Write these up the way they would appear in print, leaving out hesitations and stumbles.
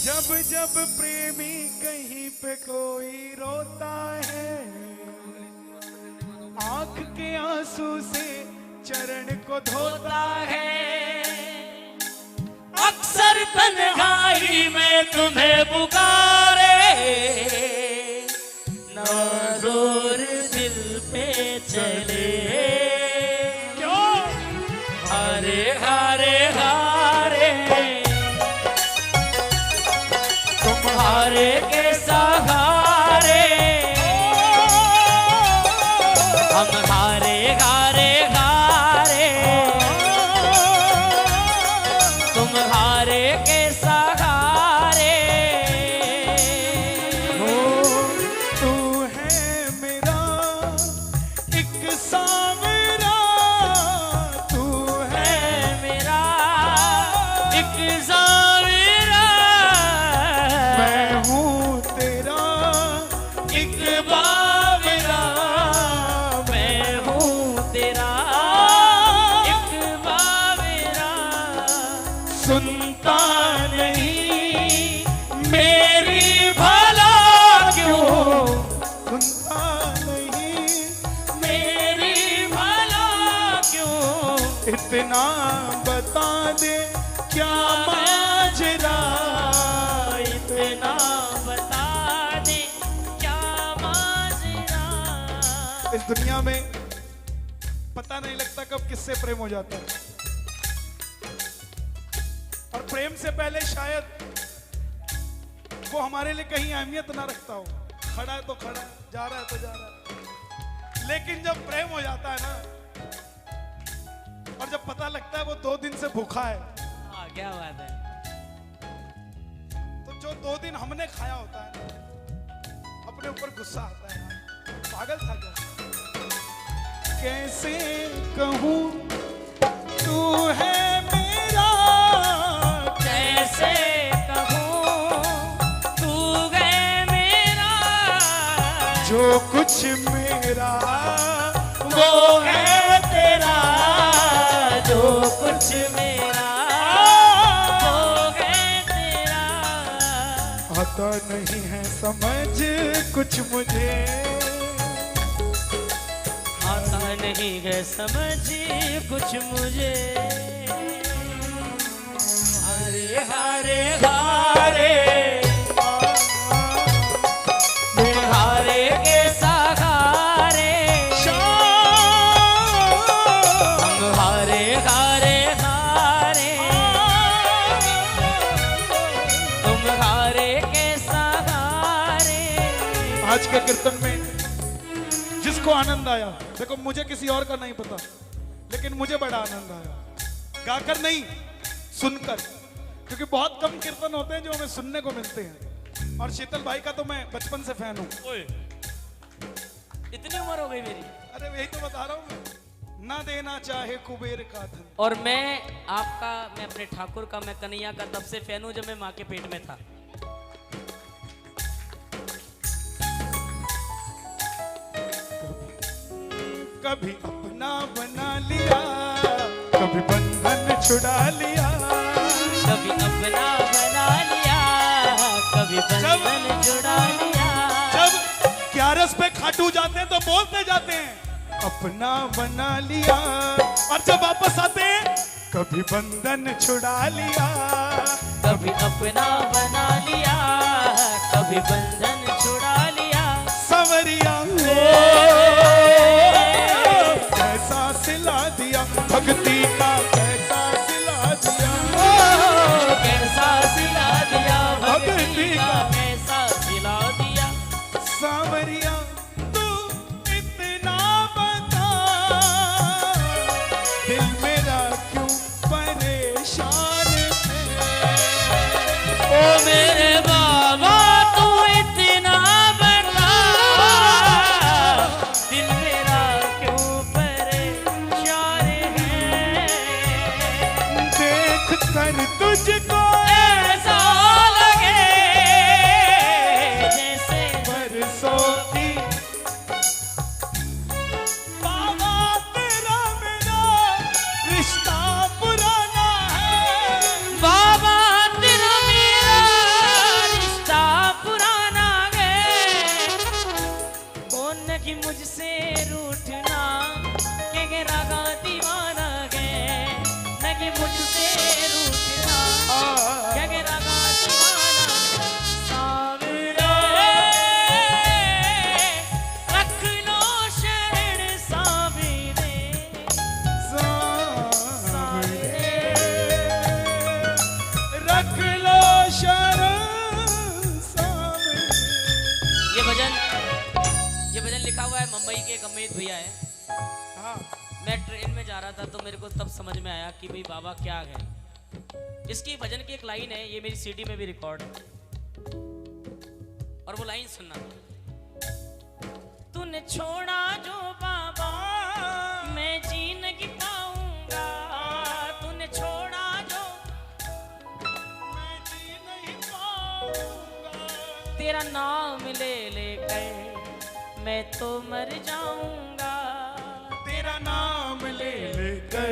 जब जब प्रेमी कहीं पे कोई रोता है, आंख के आंसू से चरण को धोता है। अक्सर तन्हाई में तुम्हें पुकारे, ना जोर दिल पे चले। क्यों? हारे हारे हारे, तुम्हारे के सहारे हम हारे हारे हारे, तुम्हारे के सहारे। हो तू है मेरा एक सांवरा, तू है मेरा एक ज़ाविरा, मैं हूँ तेरा एक बाविरा, मैं हूँ तेरा एक बाविरा। सुनता नहीं मेरी भला क्यों, सुनता नहीं मेरी भला क्यों, इतना बता दे क्या माजरा, इतना बता दे क्या माजरा। इस दुनिया में पता नहीं लगता कब किससे प्रेम हो जाता है, और प्रेम से पहले शायद वो हमारे लिए कहीं अहमियत ना रखता हो। खड़ा है तो खड़ा है, जा रहा है तो जा रहा है, लेकिन जब प्रेम हो जाता है ना, और जब पता लगता है वो 2 दिन से भूखा है, हाँ क्या बात है। तो जो 2 दिन हमने खाया होता है अपने ऊपर गुस्सा आता है, यार पागल था क्या। कैसे कहूँ तू है मेरा, कैसे कहूँ तू है मेरा, जो कुछ मेरा वो है तेरा, जो कुछ मेरा वो है तेरा। आता नहीं है समझ कुछ मुझे, आता नहीं है समझ कुछ मुझे। हारे हारे हारे, हारे के सहारे हम हारे हारे हारे, तुम हारे के सहारे। आज के कीर्तन में जिसको आनंद आया, देखो मुझे किसी और का नहीं पता, लेकिन मुझे बड़ा आनंद आया, गाकर नहीं सुनकर, क्योंकि बहुत कम कीर्तन होते हैं जो हमें सुनने को मिलते हैं, और शीतल भाई का तो मैं बचपन से फैन हूँ। इतनी उम्र हो गई मेरी। अरे यही तो बता रहा हूँ मैं, ना देना चाहे कुबेर का धन। और मैं आपका, मैं अपने ठाकुर का, मैं कन्हैया का तब से फैन हूँ जब मैं माँ के पेट में था। कभी अपना बना लिया, कभी बंधन छुड़ा लिया, कभी अपना बना लिया, कभी बंधन जुड़ा लिया। जब 11 पे खाटू जाते हैं तो बोलते जाते हैं अपना बना लिया, और जब वापस आते हैं कभी बंधन छुड़ा लिया, कभी अपना बना लिया, कभी बंधन छुड़ा लिया। सवरिया कैसा सिला दिया, भक्ति का कैसा सिला दिया, कैसा सिला दिया भक्ति का, कैसा सिला दिया। सावरिया तू इतना बता, दिल मेरा क्यों परेशान है। ओ मेरे बाबा तू इतना बता, दिल मेरा क्यों परेशान है। देख कर तुझको ऐसा लगे जैसे बरसों की, बाबा तेरा मेरा रिश्ता पुराना है, बाबा तेरा मेरा है मुंबई के एक अमित भैया है। हाँ मैं ट्रेन में जा रहा था तो मेरे को तब समझ में आया कि भाई बाबा क्या है। इसकी भजन की एक लाइन है, ये मेरी सीडी में भी रिकॉर्ड है, और वो लाइन सुनना। तूने छोड़ा जो बाबा मैं जी नहीं पाऊंगा, तूने छोड़ा जो मैं जी नहीं पाऊंगा, तेरा नाम ले लेकर मैं तो मर जाऊंगा, तेरा नाम ले लेकर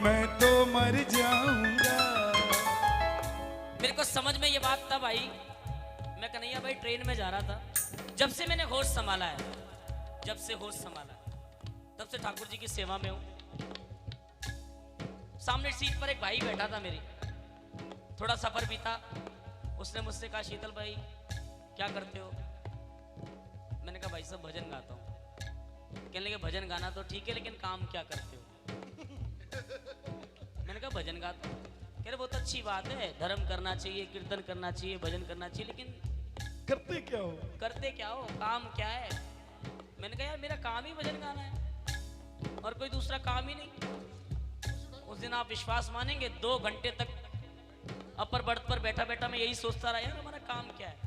मैं तो मर जाऊंगा। मेरे को समझ में ये बात तब आई, मैं कन्हैया भाई ट्रेन में जा रहा था, जब से मैंने होश संभाला है, जब से होश संभाला तब से ठाकुर जी की सेवा में हूं। सामने सीट पर एक भाई बैठा था मेरी, थोड़ा सफर बीता, उसने मुझसे कहा शीतल भाई क्या करते हो? मैंने कहा भाई साहब भजन गाता हूँ। कहने लगे भजन गाना तो ठीक है लेकिन काम क्या करते हो? मैंने कहा भजन गाता हूँ। कह रहे बहुत अच्छी बात है, धर्म करना चाहिए, कीर्तन करना चाहिए, भजन करना चाहिए, लेकिन करते क्या हो? करते क्या हो, काम क्या है? मैंने कहा यार मेरा काम ही भजन गाना है और कोई दूसरा काम ही नहीं। उस दिन आप विश्वास मानेंगे 2 घंटे तक अपर बर्थ पर बैठा बैठा मैं यही सोचता रहा यार हमारा काम क्या है।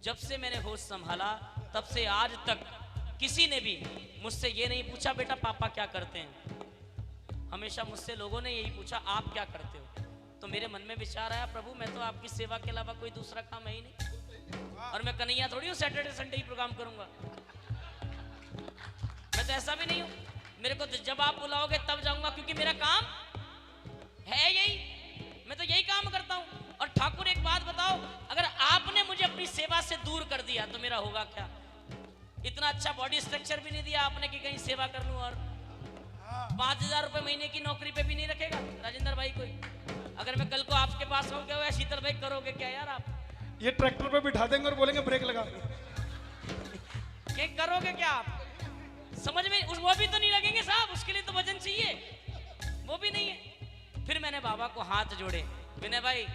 जब से मैंने होश संभाला तब से आज तक किसी ने भी मुझसे ये नहीं पूछा बेटा पापा क्या करते हैं, हमेशा मुझसे लोगों ने यही पूछा आप क्या करते हो। तो मेरे मन में विचार आया प्रभु मैं तो आपकी सेवा के अलावा कोई दूसरा काम है ही नहीं, और मैं कन्हैया थोड़ी हूँ सैटरडे संडे ही प्रोग्राम करूंगा, मैं तो ऐसा भी नहीं हूँ। मेरे को जब आप बुलाओगे तब जाऊंगा क्योंकि मेरा काम है यही, मैं तो यही काम करता हूँ। और ठाकुर एक बात बताओ, अगर आपने मुझे अपनी सेवा से दूर कर दिया तो मेरा होगा क्या? इतना अच्छा बॉडी स्ट्रक्चर भी नहीं दिया आपने कि कहीं सेवा कर लूं, और 5,000 रुपए महीने की नौकरी पे भी नहीं रखेगा राजेंद्र भाई कोई। अगर मैं कल को आपके पास आऊं क्या शीतल भाई करोगे क्या यार आप? ये ट्रैक्टर पे बिठा देंगे और बोलेंगे ब्रेक लगा। क्या करोगे क्या आप? समझ में वो भी तो नहीं लगेंगे साहब, उसके लिए तो वजन चाहिए, वो भी नहीं है। फिर मैंने बाबा को हाथ जोड़े, विनय भाई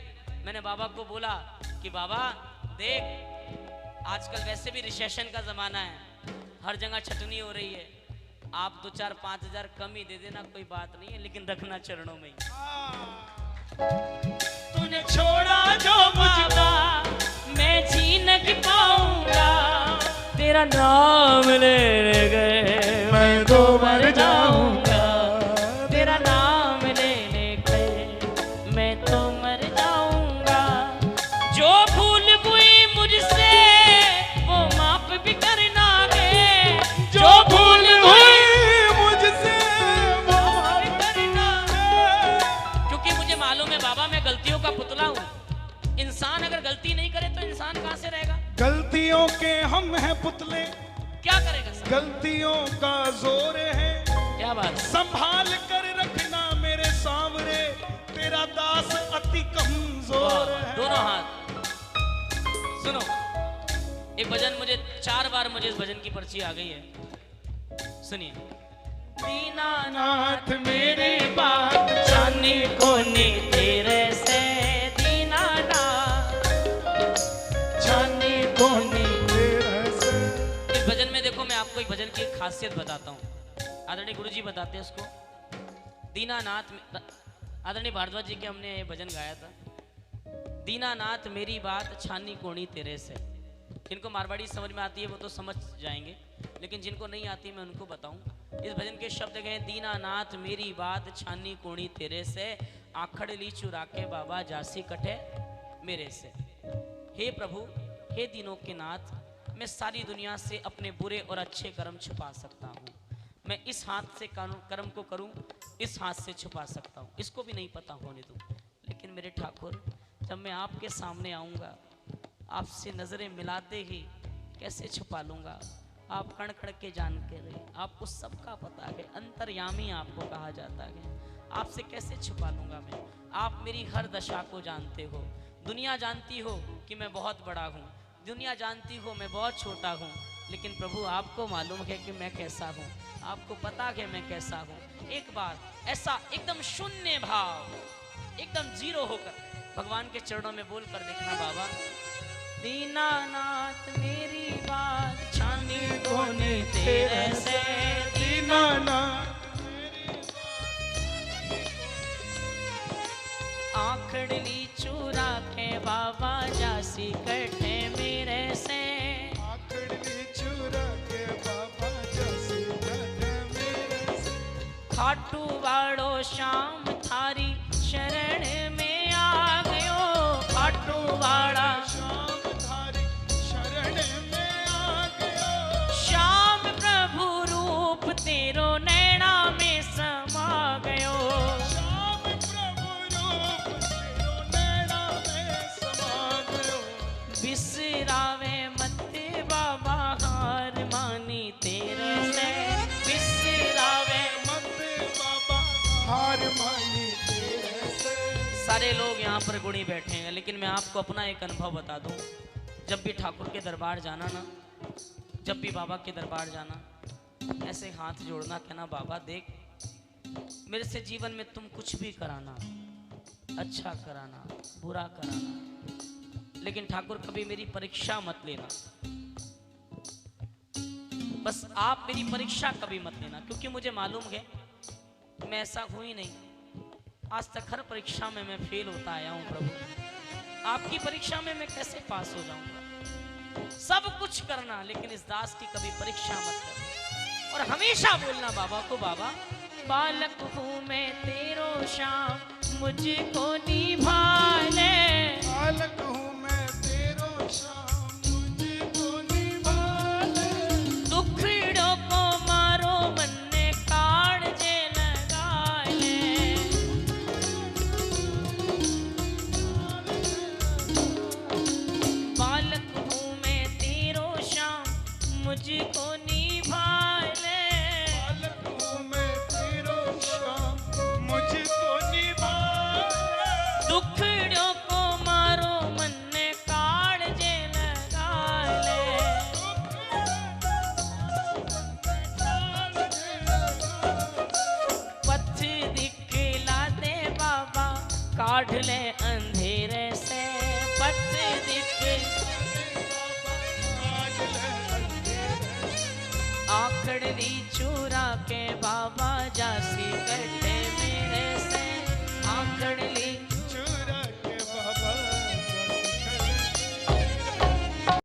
मैंने बाबा को बोला कि बाबा देख आजकल वैसे भी रिसेशन का जमाना है, हर जगह छटनी हो रही है, आप 2-4-5 कम ही दे देना कोई बात नहीं है, लेकिन रखना चरणों में ही। तूने छोड़ा जो बाबा मैं जी नहीं पाऊंगा, तेरा नाम ले गए मैं तो मर जाऊंगा, तेरा नाम ले लेकर मैं तो मर जाऊंगा। जो भूल हुई मुझसे वो माफ भी करना है, जो भूल हुई मुझसे वो माफ करना है। क्योंकि मुझे मालूम है बाबा मैं गलतियों का पुतला हूँ, इंसान अगर गलती नहीं करे तो इंसान कहाँ से रहेगा? गलतियों के हम हैं पुतले, क्या करेगा सर? गलतियों का जोर है, क्या बात? संभाल कर रखना मेरे सांवरे, तेरा दास अति कमजोर है। दोनों हाथ सुनो, एक भजन मुझे 4 बार मुझे इस भजन की पर्ची आ गई है, सुनिए। दीनानाथ मेरी बात जानी कोनी तेरे से, दीनानाथ जानी कोनी तेरे से। इस भजन में देखो मैं आपको एक भजन की एक खासियत बताता हूँ, आदरणीय गुरुजी बताते हैं उसको। दीनानाथ आदरणीय भारद्वाज जी के हमने ये भजन गाया था, दीनानाथ मेरी बात छानी कोनी तेरे से। जिनको मारवाड़ी समझ में आती है वो तो समझ जाएंगे, लेकिन जिनको नहीं आती मैं उनको बताऊं। इस भजन के शब्द गए दीनानाथ मेरी बात छानी कोनी तेरे से, आखड़ ली चुरा के बाबा जासी कटे मेरे से। हे प्रभु हे दीनों के नाथ, मैं सारी दुनिया से अपने बुरे और अच्छे कर्म छुपा सकता हूँ, मैं इस हाथ से कर्म को करूं, इस हाथ से छुपा सकता हूं, इसको भी नहीं पता होने दूं। लेकिन मेरे ठाकुर जब मैं आपके सामने आऊंगा, आपसे नजरें मिलाते ही कैसे छुपा लूंगा? आप कण कण के जान के रहे, आपको सबका पता है, अंतर्यामी आपको कहा जाता है, आपसे कैसे छुपा लूंगा मैं? आप मेरी हर दशा को जानते हो, दुनिया जानती हो कि मैं बहुत बड़ा हूँ, दुनिया जानती हो मैं बहुत छोटा हूँ, लेकिन प्रभु आपको मालूम है कि मैं कैसा हूँ, आपको पता है मैं कैसा हूँ। एक बार ऐसा एकदम शून्य भाव, एकदम जीरो होकर भगवान के चरणों में बोल कर देखना, बाबा दीनानाथ मेरी बात छानी कोनी तेरे से दीनानाथ आखड़ली चूरा के बाबा जासी कटे मेरे से आखड़ली चूरा के बाबा जासी कटे मेरे से खाटू वाड़ो शाम थारी शरण में आ गयो खाटू वाड़ा शाम थारी शरण में आ गयो श्याम प्रभु रूप तेरो नैना में समा गयो श्याम प्रभु रूप तेरो नैना में समा गयो बिसरावे मत बाबा हार मानी तेरे से बिसरावे मत बाबा हार मानी तेरे से। सारे लोग यहाँ पर गुणी बैठे हैं लेकिन मैं आपको अपना एक अनुभव बता दूं जब भी ठाकुर के दरबार जाना ना जब भी बाबा के दरबार जाना ऐसे हाथ जोड़ना कहना बाबा देख मेरे से जीवन में तुम कुछ भी कराना अच्छा कराना बुरा कराना लेकिन ठाकुर कभी मेरी परीक्षा मत लेना बस आप मेरी परीक्षा कभी मत लेना क्योंकि मुझे मालूम है मैं ऐसा हुई नहीं आज तक हर परीक्षा में मैं फेल होता आया हूं प्रभु आपकी परीक्षा में मैं कैसे पास हो जाऊंगा सब कुछ करना लेकिन इस दास की कभी परीक्षा मत करना और हमेशा बोलना बाबा को बाबा बालक हूं मैं तेरो श्याम मुझको निभाले बालक हूँ मैं तेरो श्याम मुझको निभाले दुखड़ो को मारो मन ने काट जे लगा ले बालक हूँ मैं तेरो श्याम मुझको निभाले बालक हूँ मैं तेरो श्याम मुझको निभाले दुखड़ो को मारो मन ने काट जे लगा ले पथ दिखला दे बाबा काढ़ ले अंधेरे से पथ आखड़ली चूरा के बाबा जा